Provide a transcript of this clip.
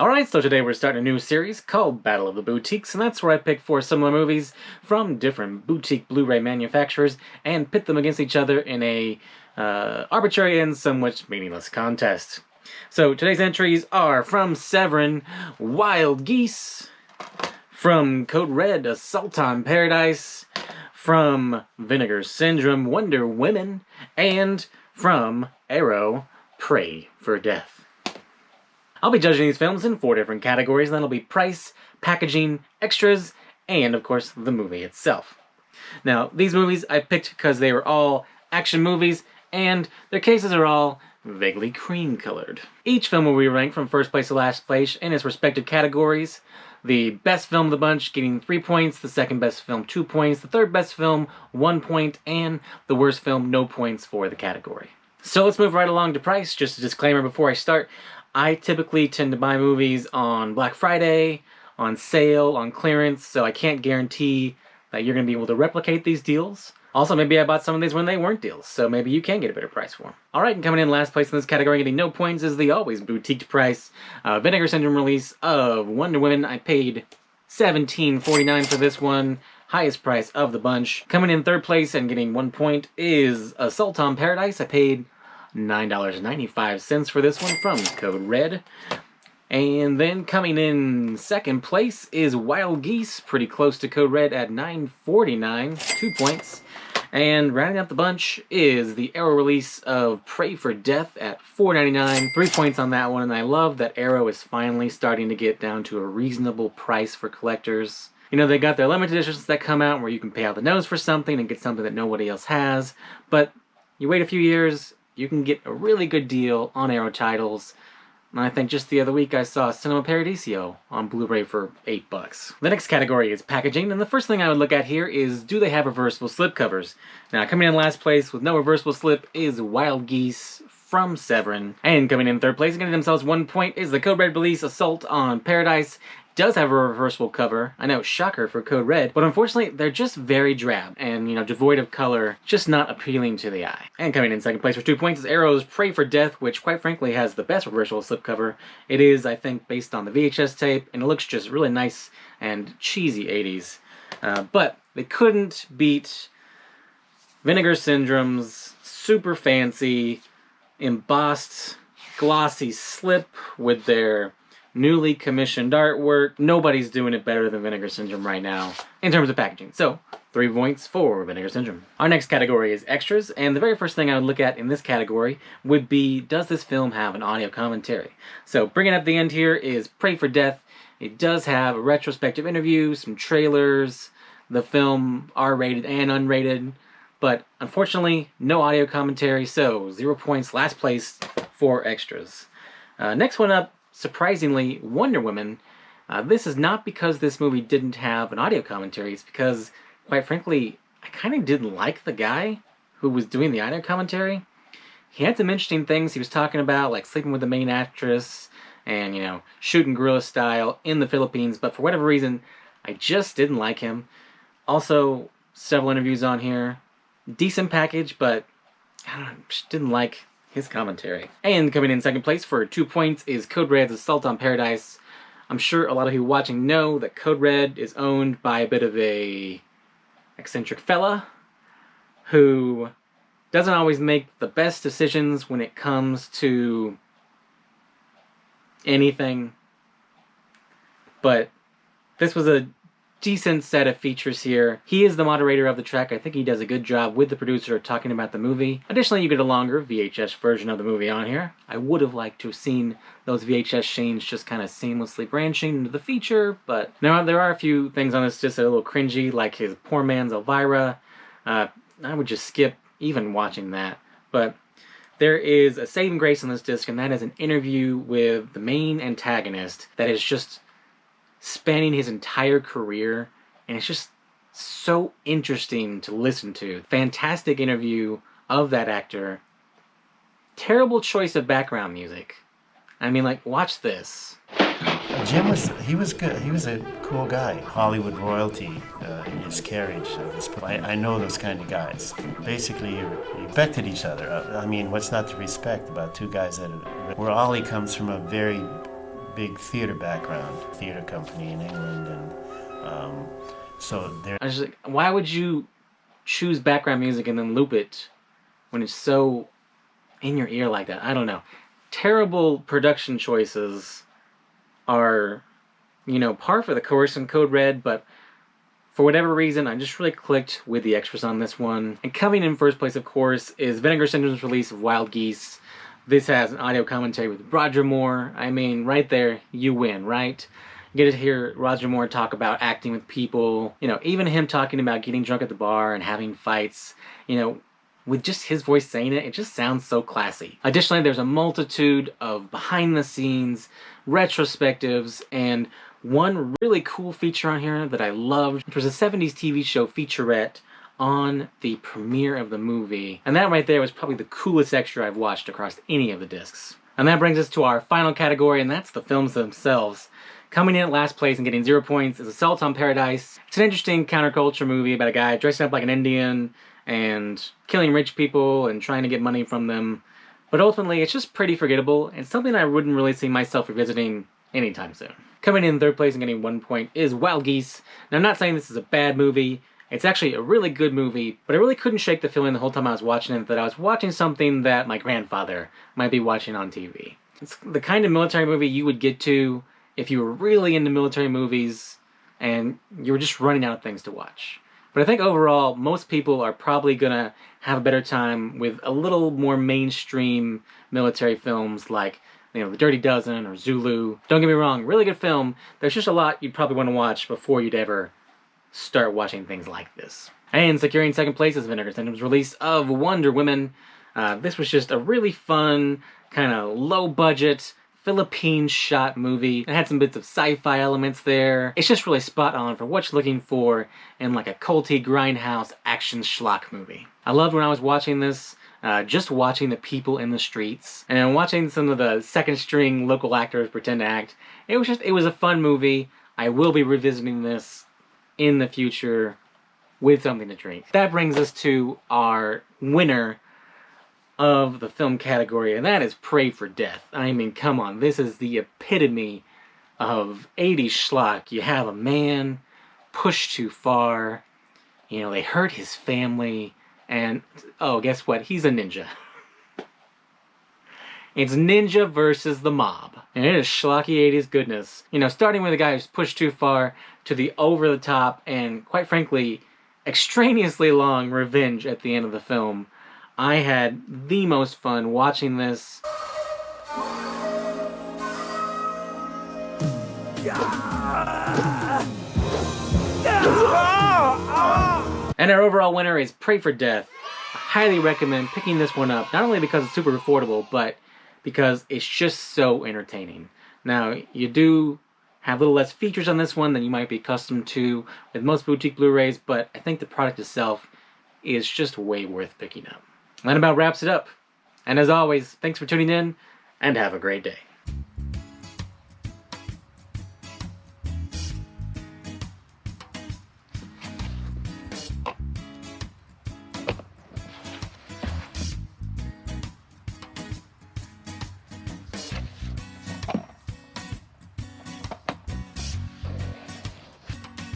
Alright, so today we're starting a new series called Battle of the Boutiques, and that's where I pick 4 similar movies from different boutique Blu-ray manufacturers and pit them against each other in a arbitrary and somewhat meaningless contest. So today's entries are from Severin, Wild Geese, from Code Red, Assault on Paradise, from Vinegar Syndrome, Wonder Women, and from Arrow, Pray for Death. I'll be judging these films in 4 different categories, and that'll be price, packaging, extras, and of course the movie itself. Now, these movies I picked because they were all action movies, and their cases are all vaguely cream-colored. Each film will be ranked from first place to last place in its respective categories. The best film of the bunch getting 3 points, the second best film 2 points, the third best film 1 point, and the worst film no points for the category. So let's move right along to price. Just a disclaimer before I start. I typically tend to buy movies on Black Friday, on sale, on clearance, so I can't guarantee that you're going to be able to replicate these deals. Also, maybe I bought some of these when they weren't deals, so maybe you can get a better price for them. Alright, and coming in last place in this category, getting no points, is the always boutiqued price. Vinegar Syndrome release of Wonder Woman. I paid $17.49 for this one. Highest price of the bunch. Coming in third place and getting 1 point is Assault on Paradise. I paid $9.95 for this one from Code Red. And then coming in second place is Wild Geese, pretty close to Code Red at $9.49, 2 points. And rounding out the bunch is the Arrow release of Pray for Death at $4.99, 3 points on that one. And I love that Arrow is finally starting to get down to a reasonable price for collectors. You know, they got their limited editions that come out where you can pay out the nose for something and get something that nobody else has. But you wait a few years, you can get a really good deal on Arrow titles. And I think just the other week I saw Cinema Paradiso on Blu-ray for $8. The next category is packaging, and the first thing I would look at here is, do they have reversible slipcovers? Now, coming in last place with no reversible slip is Wild Geese from Severin. And coming in third place, getting themselves 1 point, is the Code Red release Assault on Paradise. Does have a reversible cover. I know, shocker for Code Red, but unfortunately they're just very drab and, you know, devoid of color, just not appealing to the eye. And coming in second place for 2 points is Arrow's Pray for Death, which quite frankly has the best reversible slipcover. It is, I think, based on the VHS tape, and it looks just really nice and cheesy 80s. But they couldn't beat Vinegar Syndrome's super fancy, embossed, glossy slip with their newly commissioned artwork. Nobody's doing it better than Vinegar Syndrome right now in terms of packaging. So, 3 points for Vinegar Syndrome. Our next category is extras, and the very first thing I would look at in this category would be, does this film have an audio commentary? So, bringing up the end here is Pray for Death. It does have a retrospective interview, some trailers, the film R-rated and unrated, but unfortunately, no audio commentary, so 0 points, last place for extras. Next one up, surprisingly, Wonder Woman. This is not because this movie didn't have an audio commentary. It's because, quite frankly, I kind of didn't like the guy who was doing the audio commentary. He had some interesting things he was talking about, like sleeping with the main actress and, you know, shooting guerrilla style in the Philippines, but for whatever reason, I just didn't like him. Also, several interviews on here. Decent package, but I don't know, just didn't like his commentary. And coming in second place for 2 points is Code Red's Assault on Paradise. I'm sure a lot of you watching know that Code Red is owned by a bit of a eccentric fella who doesn't always make the best decisions when it comes to anything. But this was a decent set of features here. He is the moderator of the track. I think he does a good job with the producer talking about the movie. Additionally, you get a longer VHS version of the movie on here. I would have liked to have seen those VHS scenes just kind of seamlessly branching into the feature, but now there are a few things on this disc that are a little cringy, like his poor man's Elvira. I would just skip even watching that. But there is a saving grace on this disc, and that is an interview with the main antagonist that is just spanning his entire career, and it's just so interesting to listen to. Fantastic interview of that actor. Terrible choice of background music. I mean, like, watch this. Jim was good. He was a cool guy. Hollywood royalty in his carriage. I know those kind of guys. Basically, you respected each other. I mean, what's not to respect about two guys that where Ollie comes from a very big theater background, theater company in England, and so there. I was just like, why would you choose background music and then loop it when it's so in your ear like that? I don't know. Terrible production choices are, par for the course in Code Red, but for whatever reason, I just really clicked with the extras on this one. And coming in first place, of course, is Vinegar Syndrome's release of Wild Geese. This has an audio commentary with Roger Moore. I mean, right there, you win, right? You get to hear Roger Moore talk about acting with people. Even him talking about getting drunk at the bar and having fights. With just his voice saying it, it just sounds so classy. Additionally, there's a multitude of behind-the-scenes retrospectives, and one really cool feature on here that I loved, which was a 70s TV show featurette on the premiere of the movie. And that right there was probably the coolest extra I've watched across any of the discs. And that brings us to our final category, and that's the films themselves. Coming in at last place and getting 0 points is Assault on Paradise. It's an interesting counterculture movie about a guy dressing up like an Indian and killing rich people and trying to get money from them. But ultimately, it's just pretty forgettable, and something I wouldn't really see myself revisiting anytime soon. Coming in third place and getting 1 point is Wild Geese. Now, I'm not saying this is a bad movie. It's actually a really good movie, but I really couldn't shake the feeling the whole time I was watching it that I was watching something that my grandfather might be watching on TV. It's the kind of military movie you would get to if you were really into military movies and you were just running out of things to watch. But I think overall, most people are probably going to have a better time with a little more mainstream military films like The Dirty Dozen or Zulu. Don't get me wrong, really good film. There's just a lot you'd probably want to watch before you'd ever start watching things like this. And securing second place is Vinegar Syndrome's release of Wonder Woman. This was just a really fun, kind of low-budget, Philippine-shot movie. It had some bits of sci-fi elements there. It's just really spot on for what you're looking for in like a culty grindhouse action schlock movie. I loved when I was watching this, just watching the people in the streets and watching some of the second-string local actors pretend to act. It was a fun movie. I will be revisiting this in the future with something to drink. That brings us to our winner of the film category, and that is Pray for Death. I mean, come on, this is the epitome of 80s schlock. You have a man pushed too far, they hurt his family, and, oh, guess what? He's a ninja. It's ninja versus the mob. And it is schlocky 80s goodness. Starting with a guy who's pushed too far to the over-the-top and, quite frankly, extraneously long revenge at the end of the film. I had the most fun watching this. And our overall winner is Pray for Death. I highly recommend picking this one up, not only because it's super affordable, but because it's just so entertaining. Now, you do have a little less features on this one than you might be accustomed to with most boutique Blu-rays, but I think the product itself is just way worth picking up. That about wraps it up. And as always, thanks for tuning in, and have a great day.